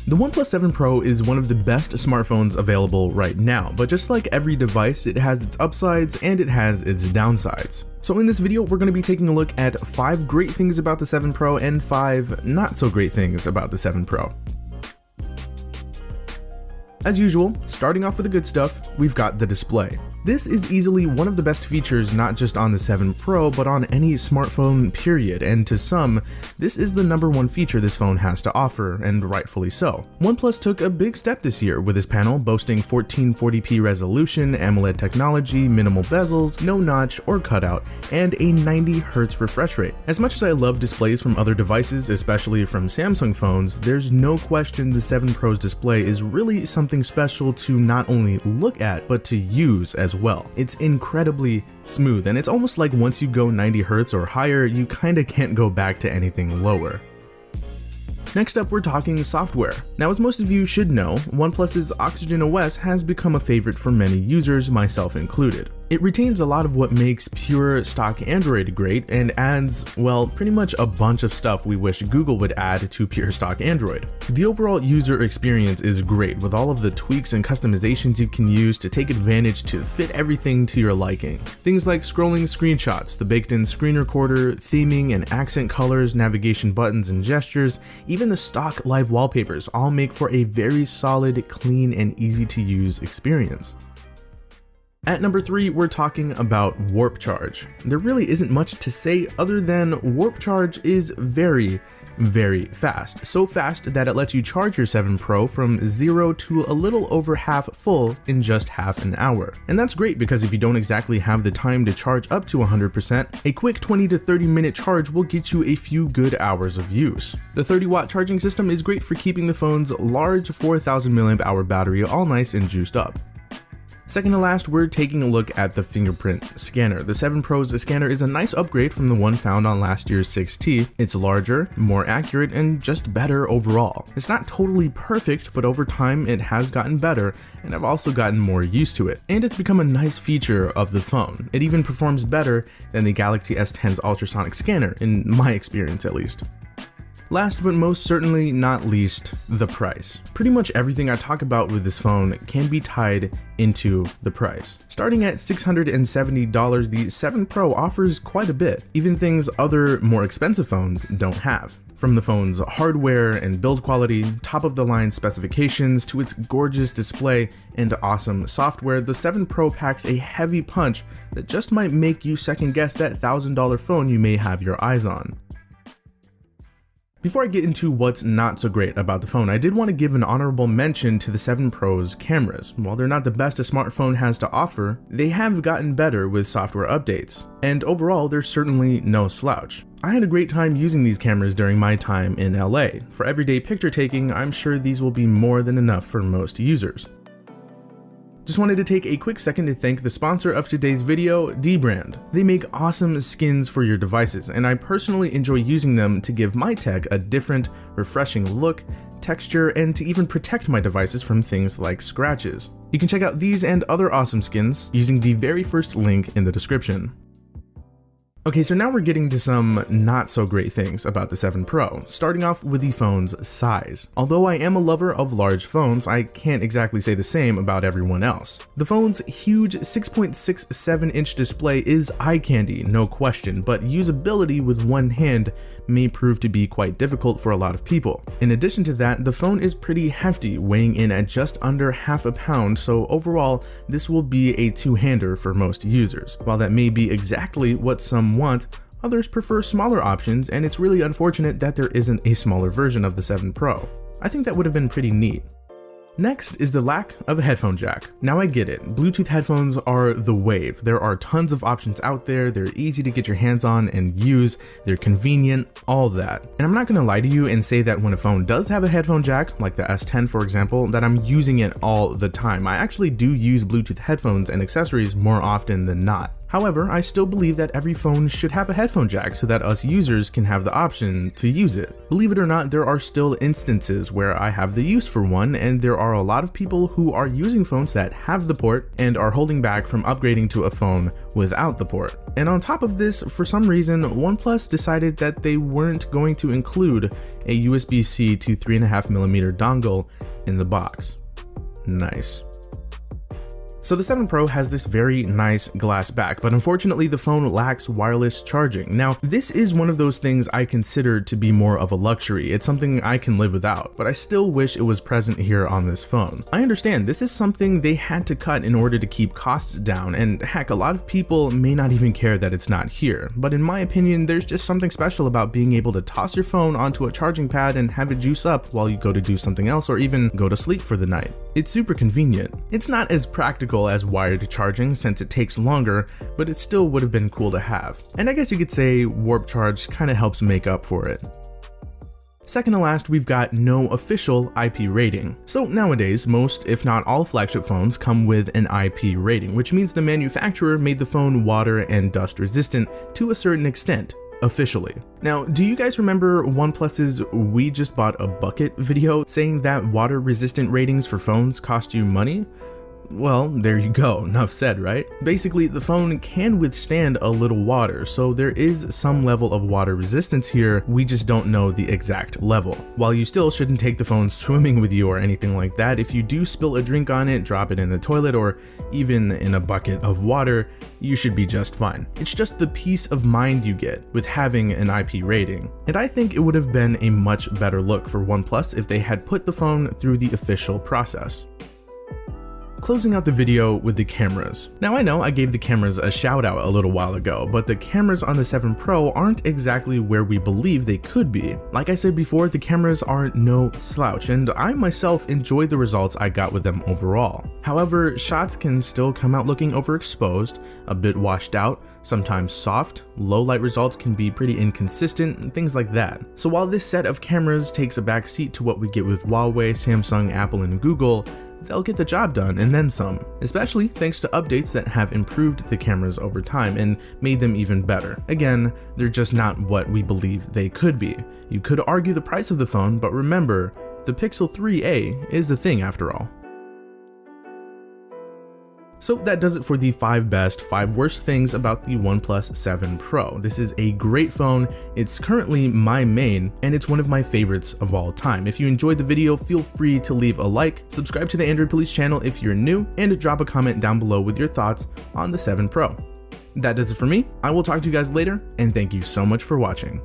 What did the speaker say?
The OnePlus 7 Pro is one of the best smartphones available right now, but just like every device, it has its upsides and it has its downsides. So in this video, we're going to be taking a look at 5 great things about the 7 Pro and 5 not so great things about the 7 Pro. As usual, starting off with the good stuff, we've got the display. This is easily one of the best features not just on the 7 Pro, but on any smartphone period, and to some, this is the #1 feature this phone has to offer, and rightfully so. OnePlus took a big step this year with this panel boasting 1440p resolution, AMOLED technology, minimal bezels, no notch or cutout, and a 90Hz refresh rate. As much as I love displays from other devices, especially from Samsung phones, there's no question the 7 Pro's display is really something special to not only look at, but to use as well. It's incredibly smooth, and it's almost like once you go 90Hz or higher, you kinda can't go back to anything lower. Next up, we're talking software. Now, as most of you should know, OnePlus's Oxygen OS has become a favorite for many users, myself included. It retains a lot of what makes pure stock Android great and adds, well, pretty much a bunch of stuff we wish Google would add to pure stock Android. The overall user experience is great with all of the tweaks and customizations you can use to take advantage to fit everything to your liking. Things like scrolling screenshots, the baked-in screen recorder, theming and accent colors, navigation buttons and gestures, even the stock live wallpapers all make for a very solid, clean, and easy to use experience. At number 3, we're talking about Warp Charge. There really isn't much to say other than Warp Charge is very fast. So fast that it lets you charge your 7 Pro from 0 to a little over half full in just half an hour. And that's great because if you don't exactly have the time to charge up to 100%, a quick 20 to 30 minute charge will get you a few good hours of use. The 30-watt charging system is great for keeping the phone's large 4000 mAh battery all nice and juiced up. Second to last, we're taking a look at the fingerprint scanner. The 7 Pro's scanner is a nice upgrade from the one found on last year's 6T. It's larger, more accurate, and just better overall. It's not totally perfect, but over time it has gotten better, and I've also gotten more used to it. And it's become a nice feature of the phone. It even performs better than the Galaxy S10's ultrasonic scanner, in my experience at least. Last but most certainly not least, the price. Pretty much everything I talk about with this phone can be tied into the price. Starting at $670, the 7 Pro offers quite a bit, even things other more expensive phones don't have. From the phone's hardware and build quality, top-of-the-line specifications, to its gorgeous display and awesome software, the 7 Pro packs a heavy punch that just might make you second-guess that $1,000 phone you may have your eyes on. Before I get into what's not so great about the phone, I did want to give an honorable mention to the 7 Pro's cameras. While they're not the best a smartphone has to offer, they have gotten better with software updates, and overall they're certainly no slouch. I had a great time using these cameras during my time in LA. For everyday picture taking, I'm sure these will be more than enough for most users. Just wanted to take a quick second to thank the sponsor of today's video, Dbrand. They make awesome skins for your devices, and I personally enjoy using them to give my tech a different, refreshing look, texture, and to even protect my devices from things like scratches. You can check out these and other awesome skins using the very first link in the description. Okay, so now we're getting to some not so great things about the 7 Pro, starting off with the phone's size. Although I am a lover of large phones, I can't exactly say the same about everyone else. The phone's huge 6.67-inch display is eye candy, no question, but usability with one hand may prove to be quite difficult for a lot of people. In addition to that, the phone is pretty hefty, weighing in at just under half a pound, so overall, this will be a two-hander for most users. While that may be exactly what some want, others prefer smaller options, and it's really unfortunate that there isn't a smaller version of the 7 Pro. I think that would have been pretty neat. Next is the lack of a headphone jack. Now I get it, Bluetooth headphones are the wave. There are tons of options out there, they're easy to get your hands on and use, they're convenient, all that. And I'm not gonna lie to you and say that when a phone does have a headphone jack, like the S10 for example, that I'm using it all the time. I actually do use Bluetooth headphones and accessories more often than not. However, I still believe that every phone should have a headphone jack so that us users can have the option to use it. Believe it or not, there are still instances where I have the use for one, and there are a lot of people who are using phones that have the port and are holding back from upgrading to a phone without the port. And on top of this, for some reason, OnePlus decided that they weren't going to include a USB-C to 3.5mm dongle in the box. Nice. So the 7 Pro has this very nice glass back, but unfortunately the phone lacks wireless charging. Now, this is one of those things I consider to be more of a luxury. It's something I can live without, but I still wish it was present here on this phone. I understand this is something they had to cut in order to keep costs down, and heck, a lot of people may not even care that it's not here. But in my opinion, there's just something special about being able to toss your phone onto a charging pad and have it juice up while you go to do something else or even go to sleep for the night. It's super convenient. It's not as practical as wired charging since it takes longer, but it still would have been cool to have. And I guess you could say Warp Charge kind of helps make up for it. Second to last, we've got no official IP rating. So nowadays, most, if not all flagship phones come with an IP rating, which means the manufacturer made the phone water and dust resistant to a certain extent. Officially. Now, do you guys remember OnePlus's "We Just Bought a Bucket" video saying that water resistant ratings for phones cost you money? Well, there you go, enough said, right? Basically, the phone can withstand a little water, so there is some level of water resistance here, we just don't know the exact level. While you still shouldn't take the phone swimming with you or anything like that, if you do spill a drink on it, drop it in the toilet, or even in a bucket of water, you should be just fine. It's just the peace of mind you get with having an IP rating. And I think it would have been a much better look for OnePlus if they had put the phone through the official process. Closing out the video with the cameras. Now I know I gave the cameras a shout out a little while ago, but the cameras on the 7 Pro aren't exactly where we believe they could be. Like I said before, the cameras are no slouch, and I myself enjoyed the results I got with them overall. However, shots can still come out looking overexposed, a bit washed out, sometimes soft, low light results can be pretty inconsistent, and things like that. So while this set of cameras takes a backseat to what we get with Huawei, Samsung, Apple, and Google, they'll get the job done and then some, especially thanks to updates that have improved the cameras over time and made them even better. Again, they're just not what we believe they could be. You could argue the price of the phone, but remember, the Pixel 3a is the thing after all. So that does it for the 5 best, 5 worst things about the OnePlus 7 Pro. This is a great phone, it's currently my main, and it's one of my favorites of all time. If you enjoyed the video, feel free to leave a like, subscribe to the Android Police channel if you're new, and drop a comment down below with your thoughts on the 7 Pro. That does it for me, I will talk to you guys later, and thank you so much for watching.